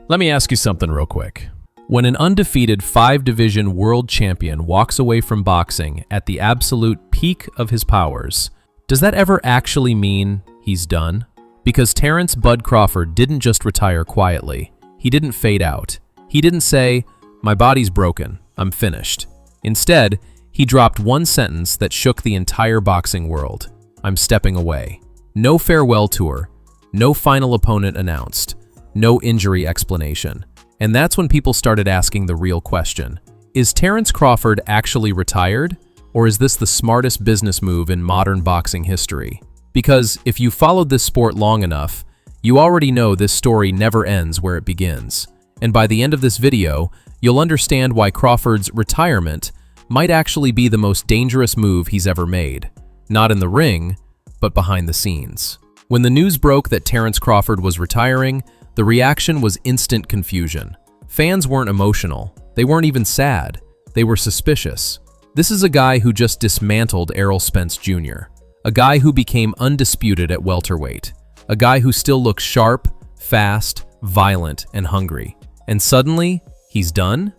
Let me ask you something real quick. When an undefeated 5-division world champion walks away from boxing at the absolute peak of his powers, does that ever actually mean he's done? Because Terence "Bud" Crawford didn't just retire quietly. He didn't fade out. He didn't say, "My body's broken, I'm finished." Instead, he dropped one sentence that shook the entire boxing world. "I'm stepping away." No farewell tour, no final opponent announced, no injury explanation. And that's when people started asking the real question. Is Terence Crawford actually retired? Or is this the smartest business move in modern boxing history? Because if you followed this sport long enough, you already know this story never ends where it begins. And by the end of this video, you'll understand why Crawford's retirement might actually be the most dangerous move he's ever made. Not in the ring, but behind the scenes. When the news broke that Terence Crawford was retiring, the reaction was instant confusion. Fans weren't emotional. They weren't even sad. They were suspicious. This is a guy who just dismantled Errol Spence Jr., a guy who became undisputed at welterweight, a guy who still looks sharp, fast, violent, and hungry. And suddenly, he's done?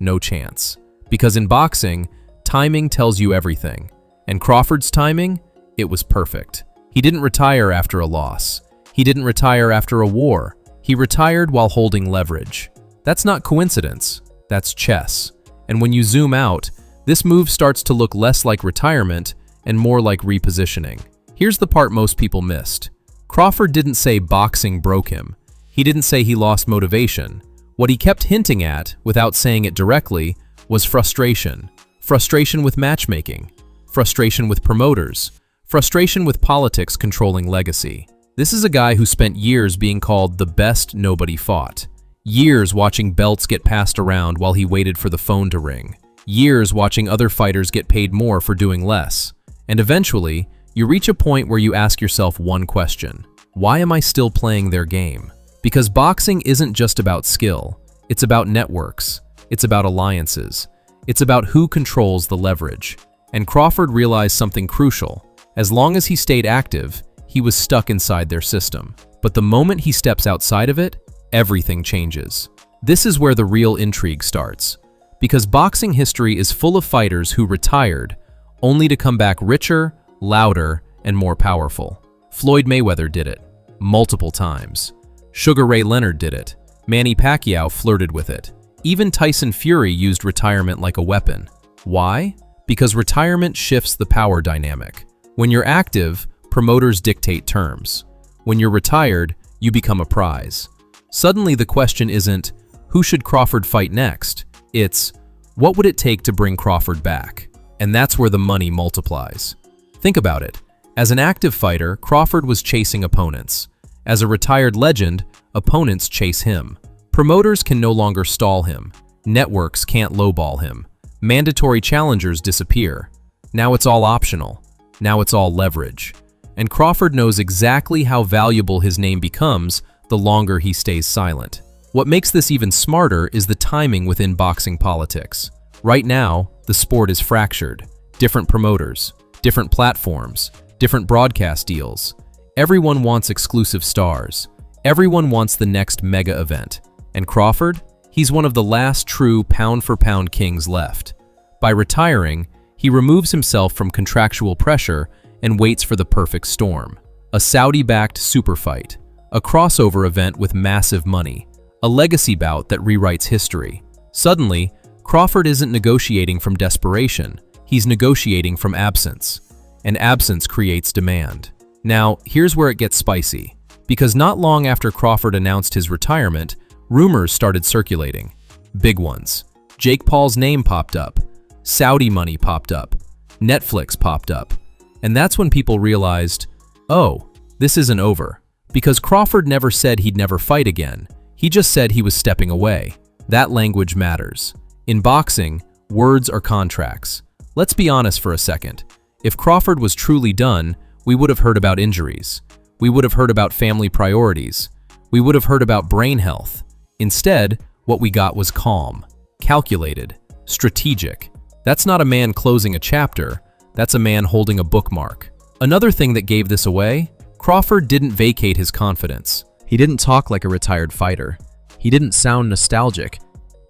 No chance. Because in boxing, timing tells you everything. And Crawford's timing? It was perfect. He didn't retire after a loss. He didn't retire after a war. He retired while holding leverage. That's not coincidence. That's chess. And when you zoom out, this move starts to look less like retirement and more like repositioning. Here's the part most people missed. Crawford didn't say boxing broke him. He didn't say he lost motivation. What he kept hinting at, without saying it directly, was frustration. Frustration with matchmaking. Frustration with promoters. Frustration with politics controlling legacy. This is a guy who spent years being called the best nobody fought. Years watching belts get passed around while he waited for the phone to ring. Years watching other fighters get paid more for doing less. And eventually, you reach a point where you ask yourself one question. Why am I still playing their game? Because boxing isn't just about skill. It's about networks. It's about alliances. It's about who controls the leverage. And Crawford realized something crucial. As long as he stayed active, he was stuck inside their system. But the moment he steps outside of it, everything changes. This is where the real intrigue starts. Because boxing history is full of fighters who retired, only to come back richer, louder, and more powerful. Floyd Mayweather did it, multiple times. Sugar Ray Leonard did it. Manny Pacquiao flirted with it. Even Tyson Fury used retirement like a weapon. Why? Because retirement shifts the power dynamic. When you're active, promoters dictate terms. When you're retired, you become a prize. Suddenly the question isn't, who should Crawford fight next? It's, what would it take to bring Crawford back? And that's where the money multiplies. Think about it. As an active fighter, Crawford was chasing opponents. As a retired legend, opponents chase him. Promoters can no longer stall him. Networks can't lowball him. Mandatory challengers disappear. Now it's all optional. Now it's all leverage. And Crawford knows exactly how valuable his name becomes the longer he stays silent. What makes this even smarter is the timing within boxing politics. Right now, the sport is fractured. Different promoters, different platforms, different broadcast deals. Everyone wants exclusive stars. Everyone wants the next mega event. And Crawford? He's one of the last true pound-for-pound kings left. By retiring, he removes himself from contractual pressure and waits for the perfect storm. A Saudi-backed super fight, a crossover event with massive money, a legacy bout that rewrites history. Suddenly, Crawford isn't negotiating from desperation, he's negotiating from absence. And absence creates demand. Now, here's where it gets spicy. Because not long after Crawford announced his retirement, rumors started circulating. Big ones. Jake Paul's name popped up. Saudi money popped up. Netflix popped up. And that's when people realized, oh, this isn't over. Because Crawford never said he'd never fight again. He just said he was stepping away. That language matters. In boxing, words are contracts. Let's be honest for a second. If Crawford was truly done, we would have heard about injuries. We would have heard about family priorities. We would have heard about brain health. Instead, what we got was calm, calculated, strategic. That's not a man closing a chapter, that's a man holding a bookmark. Another thing that gave this away, Crawford didn't vacate his confidence. He didn't talk like a retired fighter. He didn't sound nostalgic.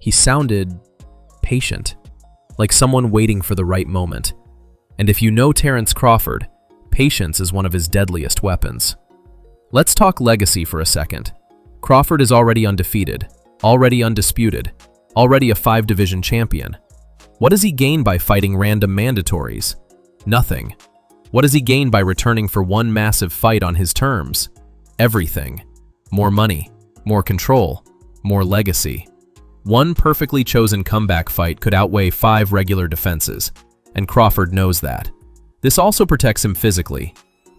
He sounded patient, like someone waiting for the right moment. And if you know Terence Crawford, patience is one of his deadliest weapons. Let's talk legacy for a second. Crawford is already undefeated, already undisputed, already a 5-division champion. What does he gain by fighting random mandatories? Nothing. What does he gain by returning for one massive fight on his terms? Everything. More money, more control, more legacy. One perfectly chosen comeback fight could outweigh 5 regular defenses, and Crawford knows that. This also protects him physically.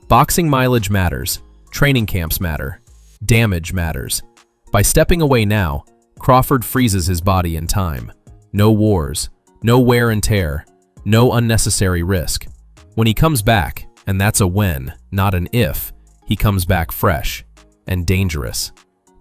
Boxing mileage matters, training camps matter, damage matters. By stepping away now, Crawford freezes his body in time. No wars, no wear and tear, no unnecessary risk. When he comes back, and that's a when, not an if, he comes back fresh and dangerous.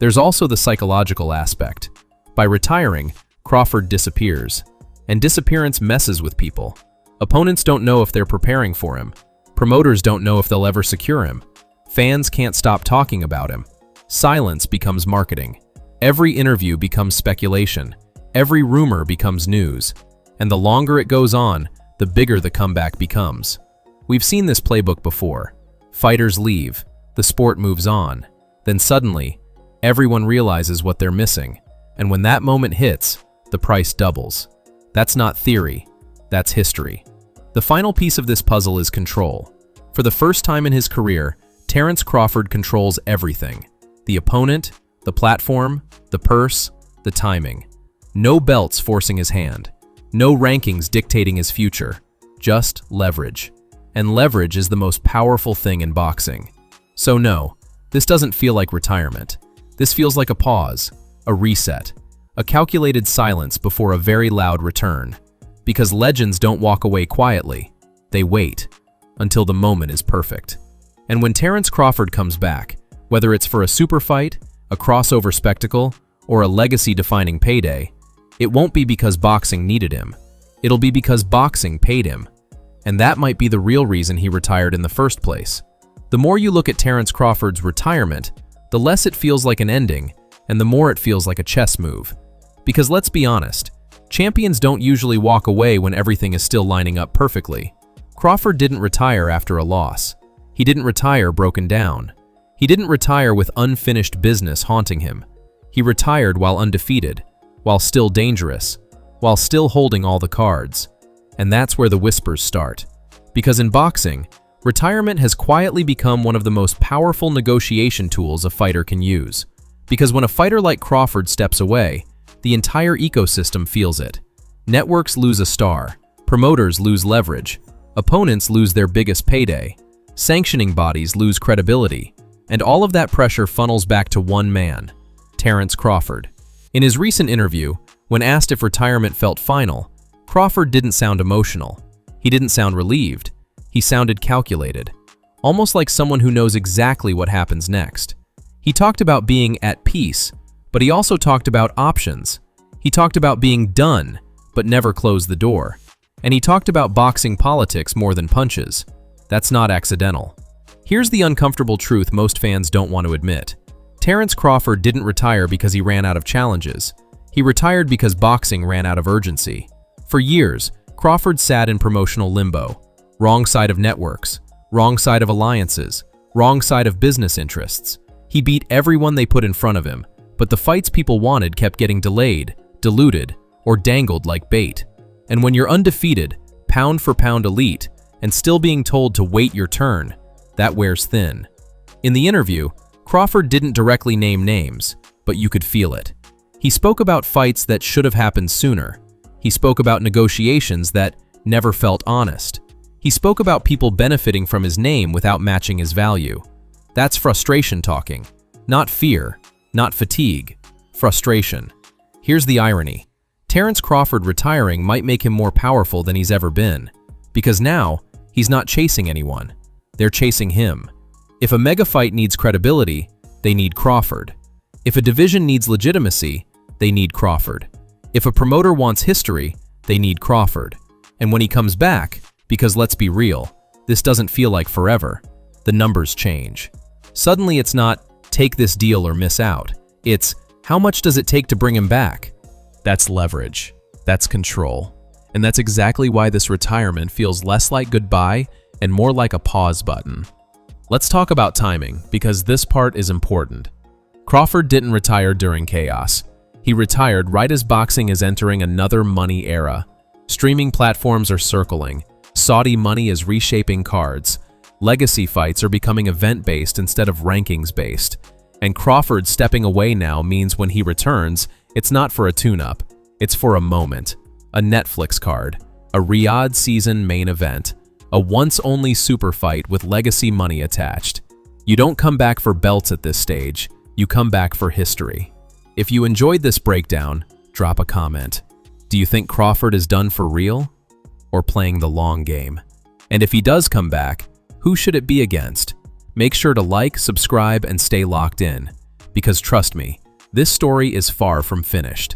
There's also the psychological aspect. By retiring, Crawford disappears, and disappearance messes with people. Opponents don't know if they're preparing for him. Promoters don't know if they'll ever secure him. Fans can't stop talking about him. Silence becomes marketing. Every interview becomes speculation. Every rumor becomes news. And the longer it goes on, the bigger the comeback becomes. We've seen this playbook before. Fighters leave, the sport moves on. Then suddenly, everyone realizes what they're missing. And when that moment hits, the price doubles. That's not theory, that's history. The final piece of this puzzle is control. For the first time in his career, Terence Crawford controls everything. The opponent, the platform, the purse, the timing. No belts forcing his hand. No rankings dictating his future. Just leverage. And leverage is the most powerful thing in boxing. So no, this doesn't feel like retirement. This feels like a pause, a reset, a calculated silence before a very loud return. Because legends don't walk away quietly. They wait until the moment is perfect. And when Terence Crawford comes back, whether it's for a super fight, a crossover spectacle, or a legacy-defining payday, it won't be because boxing needed him. It'll be because boxing paid him. And that might be the real reason he retired in the first place. The more you look at Terence Crawford's retirement, the less it feels like an ending, and the more it feels like a chess move. Because let's be honest, champions don't usually walk away when everything is still lining up perfectly. Crawford didn't retire after a loss. He didn't retire broken down. He didn't retire with unfinished business haunting him. He retired while undefeated, while still dangerous, while still holding all the cards. And that's where the whispers start. Because in boxing, retirement has quietly become one of the most powerful negotiation tools a fighter can use. Because when a fighter like Crawford steps away, the entire ecosystem feels it. Networks lose a star, promoters lose leverage, opponents lose their biggest payday, sanctioning bodies lose credibility, and all of that pressure funnels back to one man, Terence Crawford. In his recent interview, when asked if retirement felt final, Crawford didn't sound emotional. He didn't sound relieved. He sounded calculated, almost like someone who knows exactly what happens next. He talked about being at peace, but he also talked about options. He talked about being done, but never closed the door. And he talked about boxing politics more than punches. That's not accidental. Here's the uncomfortable truth most fans don't want to admit. Terence Crawford didn't retire because he ran out of challenges. He retired because boxing ran out of urgency. For years, Crawford sat in promotional limbo. Wrong side of networks, wrong side of alliances, wrong side of business interests. He beat everyone they put in front of him, but the fights people wanted kept getting delayed, diluted, or dangled like bait. And when you're undefeated, pound for pound elite, and still being told to wait your turn, that wears thin. In the interview, Crawford didn't directly name names, but you could feel it. He spoke about fights that should have happened sooner. He spoke about negotiations that never felt honest. He spoke about people benefiting from his name without matching his value. That's frustration talking, not fear, not fatigue, frustration. Here's the irony. Terence Crawford retiring might make him more powerful than he's ever been, because now he's not chasing anyone. They're chasing him. If a mega fight needs credibility, they need Crawford. If a division needs legitimacy, they need Crawford. If a promoter wants history, they need Crawford. And when he comes back, because let's be real, this doesn't feel like forever, the numbers change. Suddenly it's not, take this deal or miss out. It's, How much does it take to bring him back? That's leverage. That's control. And that's exactly why this retirement feels less like goodbye and more like a pause button. Let's talk about timing, because this part is important. Crawford didn't retire during chaos. He retired right as boxing is entering another money era. Streaming platforms are circling. Saudi money is reshaping cards. Legacy fights are becoming event-based instead of rankings-based. And Crawford stepping away now means when he returns, it's not for a tune-up. It's for a moment. A Netflix card. A Riyadh season main event. A once-only super fight with legacy money attached. You don't come back for belts at this stage. You come back for history. If you enjoyed this breakdown, drop a comment. Do you think Crawford is done for real? Or playing the long game? And if he does come back, who should it be against? Make sure to like, subscribe, and stay locked in. Because trust me, this story is far from finished.